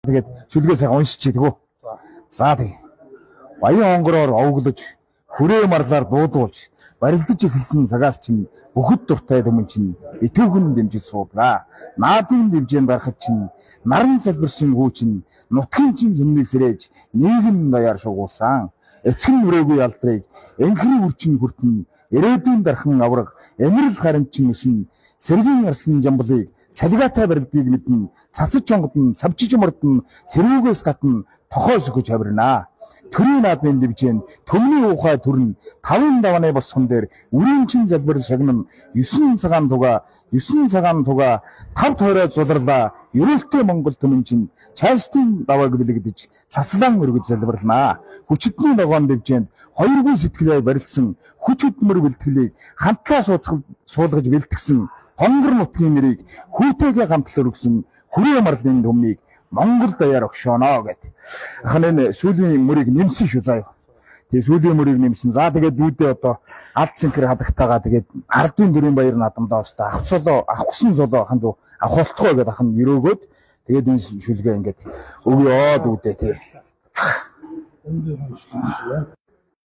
Тэгээд сүлгээ сайхан уншиж тэгв. За тэг. Баян онгороор овоглож, хүрээ марлаар дуудуулж, барилдаж эхэлсэн цагаас чинь бүхэд дуртай юм чинь итүүхэн дэмжиж суудлаа. Наадын дэмжээнд гарахад чинь наран салбирсан хүү чинь нутгийн чинь зүннийг сэрээж нийгэм даяар шугуулсан. Эцгэн нүрээгүй ялдрыг энхрийн үрчин хүртэн ирээдүйн дархан авраг эмэрл харамчин өснө сэргийн арсан жамблыг цалигаатай барилдгийг мэднэ цацж онгодн савчиж мордн цэрүүгээс гатн тохоос өгч авирнаа. Төрийн наадмын дивжээнд төмний ухай төрн 5 давааны босхон дээр үрийн чин залбир шагнан 9 цагаан туга 5 тойроо зулрлаа. Ерөөлтэй Монгол төмөн чин чаашдын давааг бэлэгдэж цаслан өргөж залбирлаа. Хүчитний ногоон дивжээнд хоёргүй сэтгэлээ барилдсан хүч хөдөлмөр бэлтгэлийг хамтлаа суулгаж бэлтгэсэн хонгор нутгийн нэрийг хүүтэйгээ хамтлал өргөсөн хүрээ марлын төмнийг Монгол даяар огшооно гэд. Ахын сүүлийн мөрийг нэмсэн шүү заа. Тэгээ сүүлийн мөрийг нэмсэн. За тэгээд дүүдээ одоо алд цэнхэр хадагтаага тэгээд ардын дөрвөн баяр надамдаа өстой авахсан золоо ахын дүү авахултгой гэдэг ахын өрөөгөөд тэгээд энэ шүлгээ ингээд өгөө дүүдээ тий.